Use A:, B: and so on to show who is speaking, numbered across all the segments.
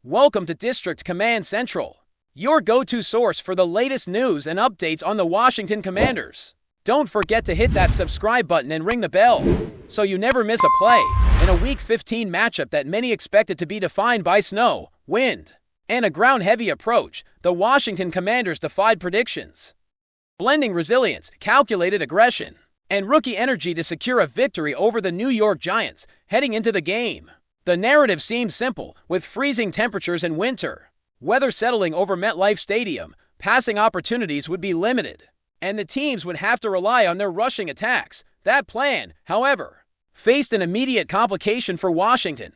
A: Welcome to District Command Central, your go-to source for the latest news and updates on the Washington Commanders. Don't forget to hit that subscribe button and ring the bell so you never miss a play in a Week 15 matchup that many expected to be defined by snow, wind, and a ground-heavy approach. The Washington Commanders defied predictions, blending resilience, calculated aggression, and rookie energy to secure a victory over the New York Giants heading into the game. The narrative seemed simple, with freezing temperatures in winter, weather settling over MetLife Stadium, passing opportunities would be limited, and the teams would have to rely on their rushing attacks. That plan, however, faced an immediate complication for Washington,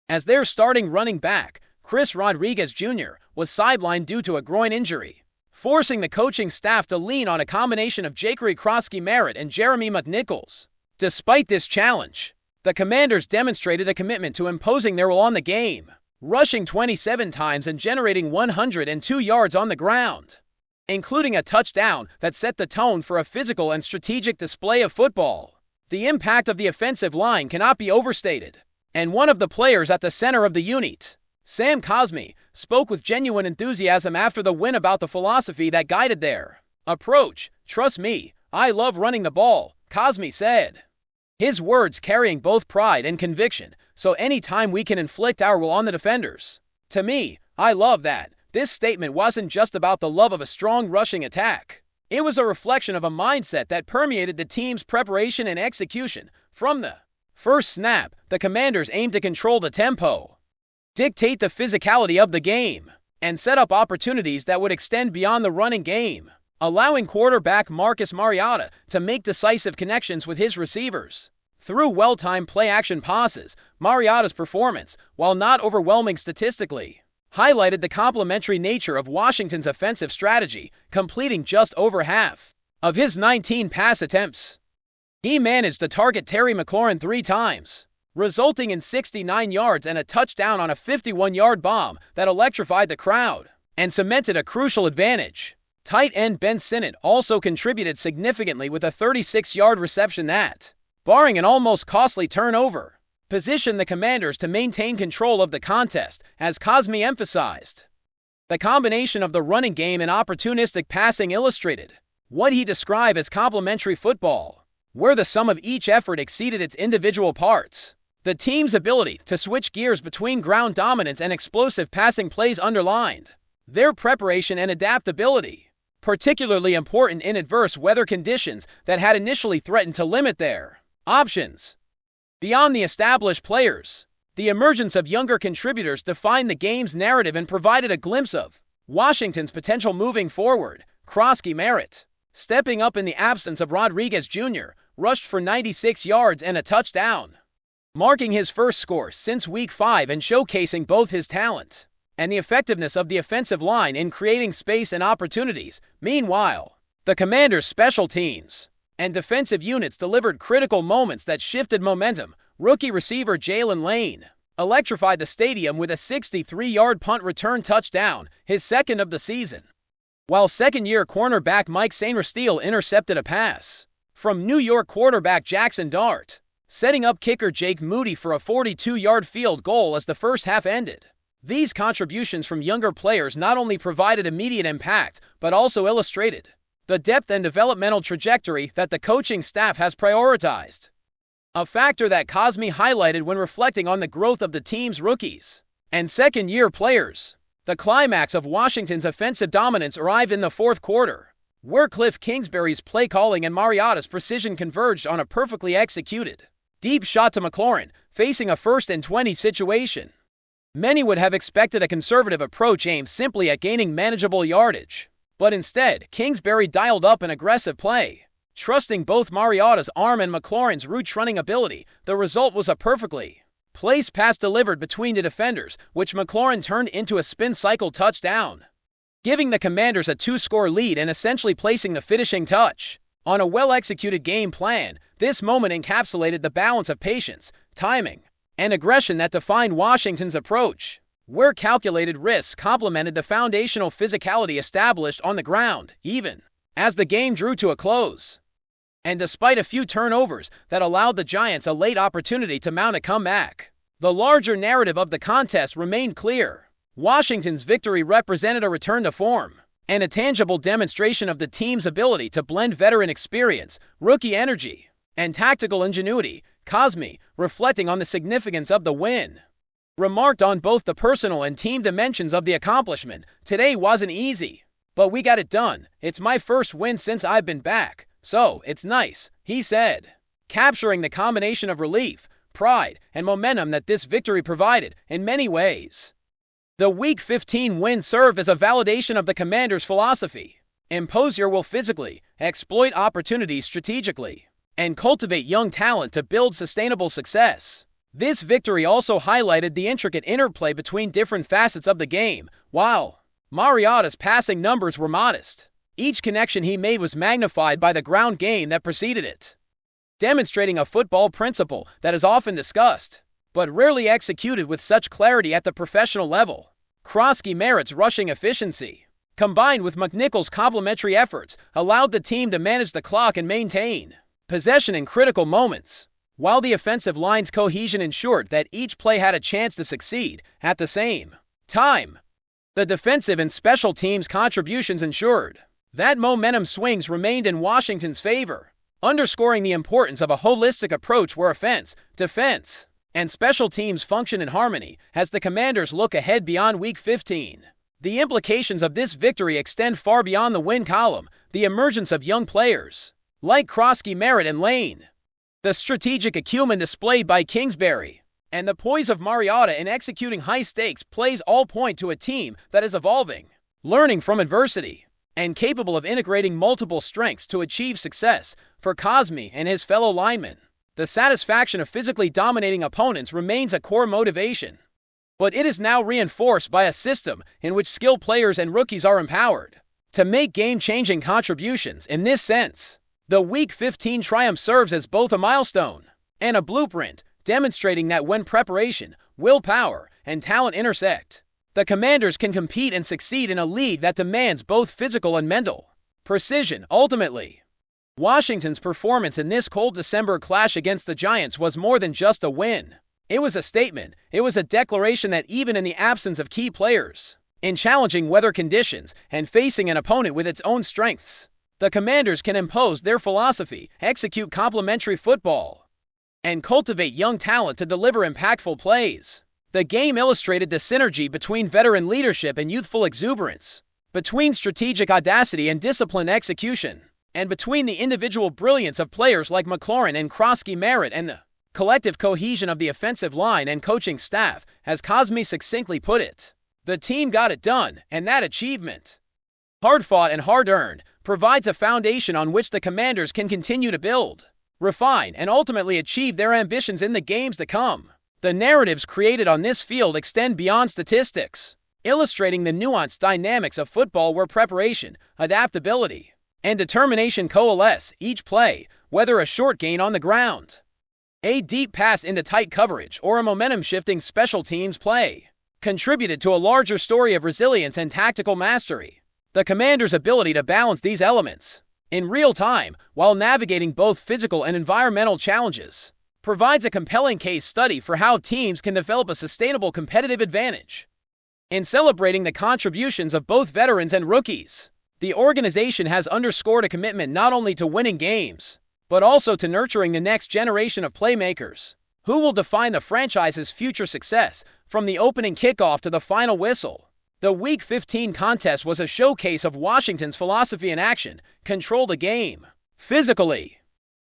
A: as their starting running back, Chris Rodriguez Jr., was sidelined due to a groin injury, forcing the coaching staff to lean on a combination of Jaquarii Crosky-Merritt and Jeremy McNichols. Despite this challenge, the Commanders demonstrated a commitment to imposing their will on the game, rushing 27 times and generating 102 yards on the ground, including a touchdown that set the tone for a physical and strategic display of football. The impact of the offensive line cannot be overstated, and one of the players at the center of the unit, Sam Cosmi, spoke with genuine enthusiasm after the win about the philosophy that guided their approach. "Trust me, I love running the ball," Cosmi said, his words carrying both pride and conviction. "So anytime we can inflict our will on the defenders. To me, I love that." This statement wasn't just about the love of a strong rushing attack. It was a reflection of a mindset that permeated the team's preparation and execution. From the first snap, the Commanders aimed to control the tempo, dictate the physicality of the game, and set up opportunities that would extend beyond the running game, allowing quarterback Marcus Mariota to make decisive connections with his receivers. Through well-timed play-action passes, Mariota's performance, while not overwhelming statistically, highlighted the complementary nature of Washington's offensive strategy, completing just over half of his 19 pass attempts. He managed to target Terry McLaurin 3 times, resulting in 69 yards and a touchdown on a 51-yard bomb that electrified the crowd and cemented a crucial advantage. Tight end Ben Sinnott also contributed significantly with a 36-yard reception that, barring an almost costly turnover, positioned the Commanders to maintain control of the contest. As Cosmi emphasized, the combination of the running game and opportunistic passing illustrated what he described as complementary football, where the sum of each effort exceeded its individual parts. The team's ability to switch gears between ground dominance and explosive passing plays underlined their preparation and adaptability, particularly important in adverse weather conditions that had initially threatened to limit their options. Beyond the established players, the emergence of younger contributors defined the game's narrative and provided a glimpse of Washington's potential moving forward. Crosky-Merritt, stepping up in the absence of Rodriguez Jr., rushed for 96 yards and a touchdown, marking his first score since Week 5 and showcasing both his talent and the effectiveness of the offensive line in creating space and opportunities. Meanwhile, the Commanders' special teams and defensive units delivered critical moments that shifted momentum. Rookie receiver Jalen Lane electrified the stadium with a 63-yard punt return touchdown, his second of the season, while second-year cornerback Mike Sainristil intercepted a pass from New York quarterback Jackson Dart, setting up kicker Jake Moody for a 42-yard field goal as the first half ended. These contributions from younger players not only provided immediate impact, but also illustrated the depth and developmental trajectory that the coaching staff has prioritized, a factor that Cosmi highlighted when reflecting on the growth of the team's rookies and second-year players. The climax of Washington's offensive dominance arrived in the fourth quarter, where Cliff Kingsbury's play calling and Mariota's precision converged on a perfectly executed deep shot to McLaurin, facing a 1st and 20 situation. Many would have expected a conservative approach aimed simply at gaining manageable yardage, but instead, Kingsbury dialed up an aggressive play, trusting both Mariota's arm and McLaurin's route running ability. The result was a perfectly placed pass delivered between the defenders, which McLaurin turned into a spin cycle touchdown, giving the Commanders a 2-score lead and essentially placing the finishing touch on a well-executed game plan. This moment encapsulated the balance of patience, timing, and aggression that defined Washington's approach, where calculated risks complemented the foundational physicality established on the ground, even as the game drew to a close. And despite a few turnovers that allowed the Giants a late opportunity to mount a comeback, the larger narrative of the contest remained clear. Washington's victory represented a return to form and a tangible demonstration of the team's ability to blend veteran experience, rookie energy, and tactical ingenuity. Cosme, reflecting on the significance of the win, remarked on both the personal and team dimensions of the accomplishment. "Today wasn't easy, but we got it done. It's my first win since I've been back, so it's nice," he said, capturing the combination of relief, pride, and momentum that this victory provided in many ways. The Week 15 win served as a validation of the Commanders' philosophy: impose your will physically, exploit opportunities strategically, and cultivate young talent to build sustainable success. This victory also highlighted the intricate interplay between different facets of the game. While Mariota's passing numbers were modest, each connection he made was magnified by the ground game that preceded it, demonstrating a football principle that is often discussed, but rarely executed with such clarity at the professional level. Krosky Merritt's rushing efficiency, combined with McNichols' complementary efforts, allowed the team to manage the clock and maintain possession in critical moments, while the offensive line's cohesion ensured that each play had a chance to succeed. At the same time, the defensive and special teams' contributions ensured that momentum swings remained in Washington's favor, underscoring the importance of a holistic approach where offense, defense, and special teams function in harmony. As the Commanders look ahead beyond Week 15, the implications of this victory extend far beyond the win column. The emergence of young players like Krosky Merritt and Lane, the strategic acumen displayed by Kingsbury, and the poise of Mariota in executing high-stakes plays all point to a team that is evolving, learning from adversity, and capable of integrating multiple strengths to achieve success. For Cosme and his fellow linemen, the satisfaction of physically dominating opponents remains a core motivation, but it is now reinforced by a system in which skilled players and rookies are empowered to make game-changing contributions. In this sense, the Week 15 triumph serves as both a milestone and a blueprint, demonstrating that when preparation, willpower, and talent intersect, the Commanders can compete and succeed in a league that demands both physical and mental precision. Ultimately, Washington's performance in this cold December clash against the Giants was more than just a win. It was a statement. It was a declaration that even in the absence of key players, in challenging weather conditions, and facing an opponent with its own strengths, the Commanders can impose their philosophy, execute complementary football, and cultivate young talent to deliver impactful plays. The game illustrated the synergy between veteran leadership and youthful exuberance, between strategic audacity and disciplined execution, and between the individual brilliance of players like McLaurin and Krosky Merritt and the collective cohesion of the offensive line and coaching staff. As Cosme succinctly put it, the team got it done, and that achievement, hard-fought and hard-earned, provides a foundation on which the Commanders can continue to build, refine, and ultimately achieve their ambitions in the games to come. The narratives created on this field extend beyond statistics, illustrating the nuanced dynamics of football where preparation, adaptability, and determination coalesce. Each play, whether a short gain on the ground, a deep pass into tight coverage, or a momentum-shifting special teams play, contributed to a larger story of resilience and tactical mastery. The Commanders' ability to balance these elements in real time while navigating both physical and environmental challenges provides a compelling case study for how teams can develop a sustainable competitive advantage. In celebrating the contributions of both veterans and rookies, the organization has underscored a commitment not only to winning games, but also to nurturing the next generation of playmakers who will define the franchise's future success. From the opening kickoff to the final whistle, the Week 15 contest was a showcase of Washington's philosophy in action: control the game physically,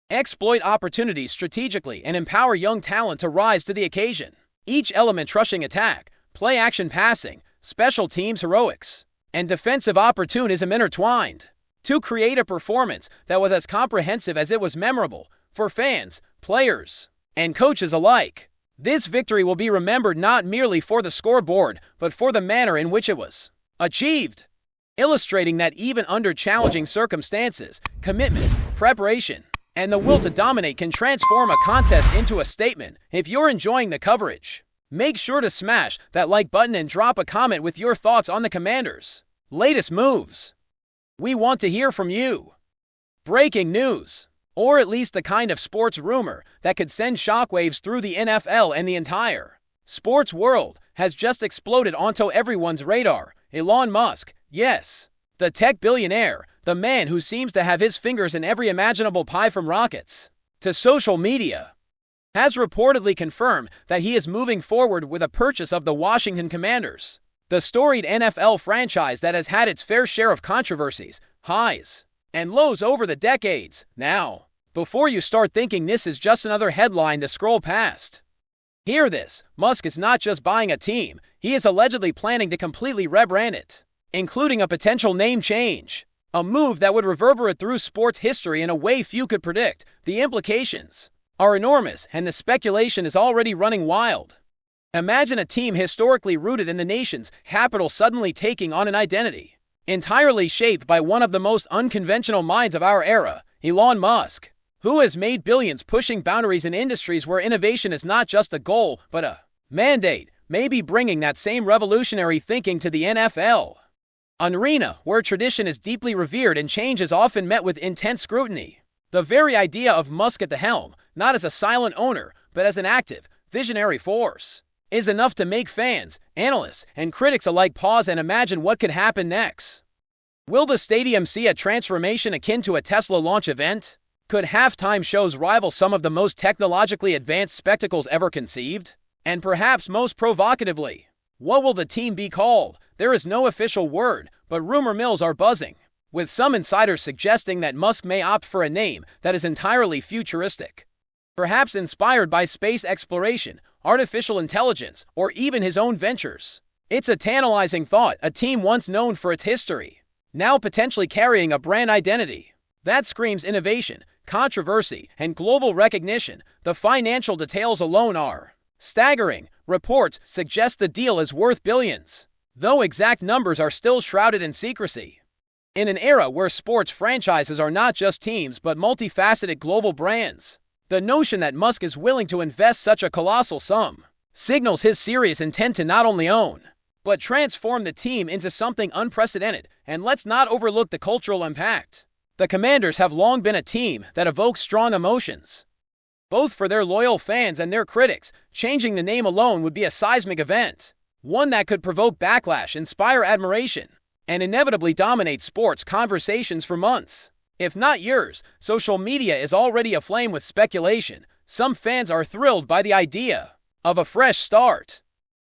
A: exploit opportunities strategically, and empower young talent to rise to the occasion. Each element, rushing attack, play-action passing, special teams heroics, and defensive opportunism, intertwined to create a performance that was as comprehensive as it was memorable for fans, players, and coaches alike. This victory will be remembered not merely for the scoreboard, but for the manner in which it was achieved, illustrating that even under challenging circumstances, commitment, preparation, and the will to dominate can transform a contest into a statement. If you're enjoying the coverage, make sure to smash that like button and drop a comment with your thoughts on the Commanders' latest moves. We want to hear from you. Breaking news, or at least the kind of sports rumor that could send shockwaves through the NFL and the entire sports world. has just exploded onto everyone's radar. Elon Musk, yes. The tech billionaire, the man who seems to have his fingers in every imaginable pie from rockets to social media, has reportedly confirmed that he is moving forward with a purchase of the Washington Commanders, the storied NFL franchise that has had its fair share of controversies, highs, and lows over the decades. Now, before you start thinking this is just another headline to scroll past, hear this: Musk is not just buying a team, he is allegedly planning to completely rebrand it, including a potential name change, a move that would reverberate through sports history in a way few could predict. The implications are enormous, and the speculation is already running wild. Imagine a team historically rooted in the nation's capital suddenly taking on an identity entirely shaped by one of the most unconventional minds of our era, Elon Musk, who has made billions pushing boundaries in industries where innovation is not just a goal, but a mandate, maybe bringing that same revolutionary thinking to the NFL, an arena where tradition is deeply revered and change is often met with intense scrutiny. The very idea of Musk at the helm, not as a silent owner, but as an active, visionary force, is enough to make fans, analysts, and critics alike pause and imagine what could happen next. Will the stadium see a transformation akin to a Tesla launch event? Could halftime shows rival some of the most technologically advanced spectacles ever conceived? And perhaps most provocatively, what will the team be called? There is no official word, but rumor mills are buzzing, with some insiders suggesting that Musk may opt for a name that is entirely futuristic, perhaps inspired by space exploration, artificial intelligence, or even his own ventures. It's a tantalizing thought, a team once known for its history, now potentially carrying a brand identity that screams innovation, controversy, and global recognition. The financial details alone are staggering. Reports suggest the deal is worth billions, though exact numbers are still shrouded in secrecy. In an era where sports franchises are not just teams but multifaceted global brands, the notion that Musk is willing to invest such a colossal sum signals his serious intent to not only own, but transform the team into something unprecedented. And let's not overlook the cultural impact. The Commanders have long been a team that evokes strong emotions, both for their loyal fans and their critics. Changing the name alone would be a seismic event, one that could provoke backlash, inspire admiration, and inevitably dominate sports conversations for months, if not years. Social media is already aflame with speculation. Some fans are thrilled by the idea of a fresh start,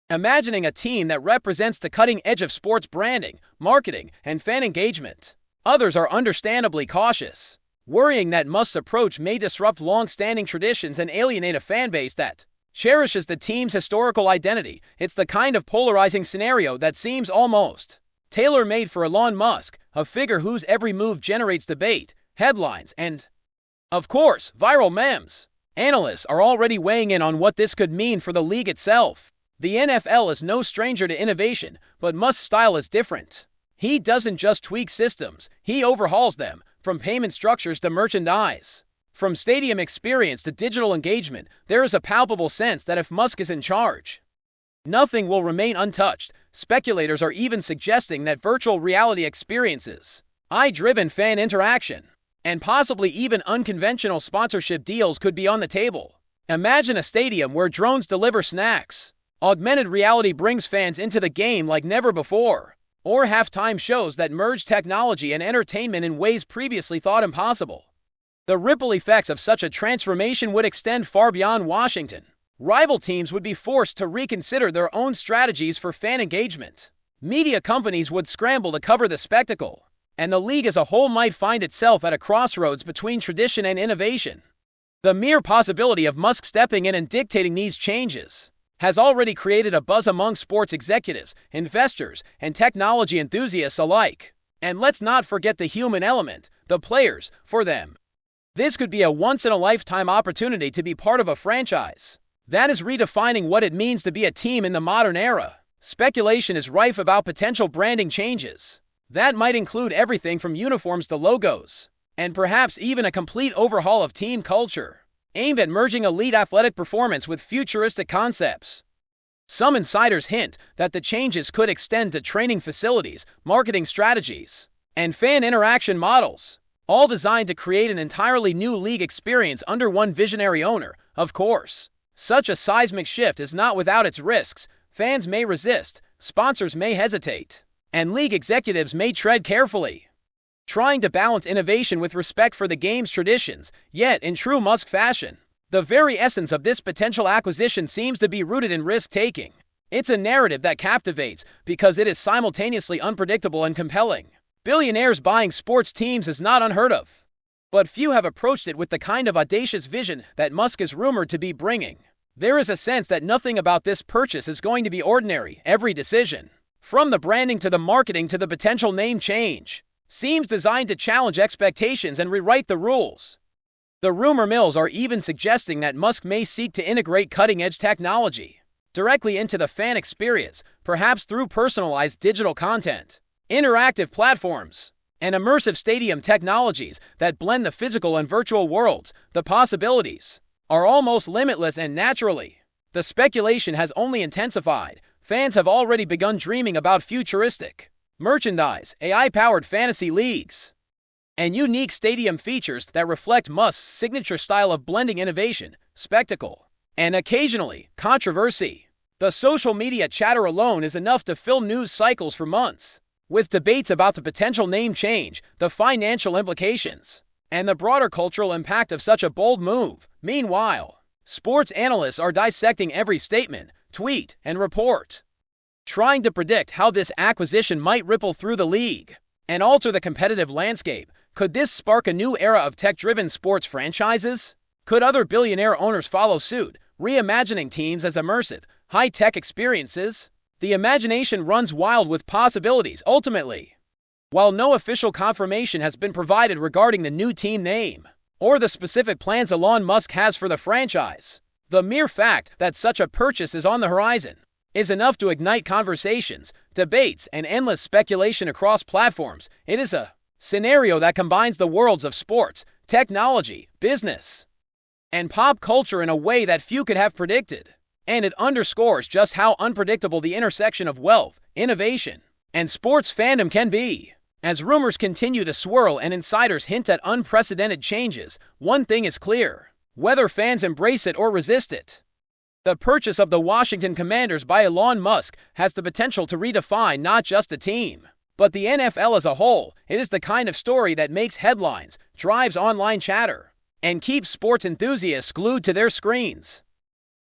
A: imagining a team that represents the cutting edge of sports branding, marketing, and fan engagement. Others are understandably cautious, worrying that Musk's approach may disrupt long-standing traditions and alienate a fanbase that cherishes the team's historical identity. It's the kind of polarizing scenario that seems almost tailor-made for Elon Musk, a figure whose every move generates debate, headlines, and, of course, viral memes. Analysts are already weighing in on what this could mean for the league itself. The NFL is no stranger to innovation, but Musk's style is different. He doesn't just tweak systems, he overhauls them, from payment structures to merchandise. From stadium experience to digital engagement, there is a palpable sense that if Musk is in charge, nothing will remain untouched. Speculators are even suggesting that virtual reality experiences, AI-driven fan interaction, and possibly even unconventional sponsorship deals could be on the table. Imagine a stadium where drones deliver snacks, augmented reality brings fans into the game like never before, or halftime shows that merge technology and entertainment in ways previously thought impossible. The ripple effects of such a transformation would extend far beyond Washington. Rival teams would be forced to reconsider their own strategies for fan engagement. Media companies would scramble to cover the spectacle, and the league as a whole might find itself at a crossroads between tradition and innovation. The mere possibility of Musk stepping in and dictating these changes has already created a buzz among sports executives, investors, and technology enthusiasts alike. And let's not forget the human element, the players. For them, this could be a once-in-a-lifetime opportunity to be part of a franchise that is redefining what it means to be a team in the modern era. Speculation is rife about potential branding changes that might include everything from uniforms to logos, and perhaps even a complete overhaul of team culture, aimed at merging elite athletic performance with futuristic concepts. Some insiders hint that the changes could extend to training facilities, marketing strategies, and fan interaction models, all designed to create an entirely new league experience under one visionary owner. Of course, such a seismic shift is not without its risks. Fans may resist, sponsors may hesitate, and league executives may tread carefully, trying to balance innovation with respect for the game's traditions, yet in true Musk fashion. The very essence of this potential acquisition seems to be rooted in risk-taking. It's a narrative that captivates because it is simultaneously unpredictable and compelling. Billionaires buying sports teams is not unheard of, but few have approached it with the kind of audacious vision that Musk is rumored to be bringing. There is a sense that nothing about this purchase is going to be ordinary. Every decision, from the branding to the marketing to the potential name change, seems designed to challenge expectations and rewrite the rules. The rumor mills are even suggesting that Musk may seek to integrate cutting-edge technology directly into the fan experience, perhaps through personalized digital content, interactive platforms, and immersive stadium technologies that blend the physical and virtual worlds. The possibilities are almost limitless, and naturally, the speculation has only intensified. Fans have already begun dreaming about futuristic merchandise, AI-powered fantasy leagues, and unique stadium features that reflect Musk's signature style of blending innovation, spectacle, and occasionally controversy. The social media chatter alone is enough to fill news cycles for months, with debates about the potential name change, the financial implications, and the broader cultural impact of such a bold move. Meanwhile, sports analysts are dissecting every statement, tweet, and report, trying to predict how this acquisition might ripple through the league and alter the competitive landscape. Could this spark a new era of tech-driven sports franchises? Could other billionaire owners follow suit, reimagining teams as immersive, high-tech experiences? The imagination runs wild with possibilities. Ultimately, while no official confirmation has been provided regarding the new team name or the specific plans Elon Musk has for the franchise, the mere fact that such a purchase is on the horizon is enough to ignite conversations, debates, and endless speculation across platforms. It is a scenario that combines the worlds of sports, technology, business, and pop culture in a way that few could have predicted. And it underscores just how unpredictable the intersection of wealth, innovation, and sports fandom can be. As rumors continue to swirl and insiders hint at unprecedented changes, one thing is clear: whether fans embrace it or resist it, the purchase of the Washington Commanders by Elon Musk has the potential to redefine not just a team, but the NFL as a whole. It is the kind of story that makes headlines, drives online chatter, and keeps sports enthusiasts glued to their screens,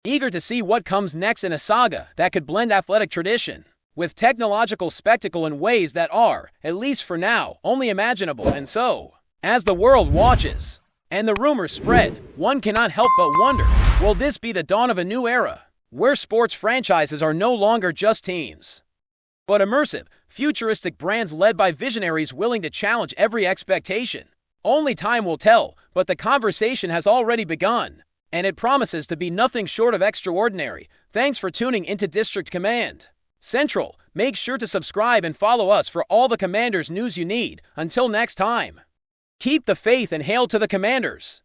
A: eager to see what comes next in a saga that could blend athletic tradition with technological spectacle in ways that are, at least for now, only imaginable. And so, as the world watches and the rumors spread, one cannot help but wonder, will this be the dawn of a new era, where sports franchises are no longer just teams, but immersive, futuristic brands led by visionaries willing to challenge every expectation? Only time will tell, but the conversation has already begun, and it promises to be nothing short of extraordinary. Thanks for tuning into District Command Central. Make sure to subscribe and follow us for all the Commanders news you need. Until next time, keep the faith and hail to the Commanders.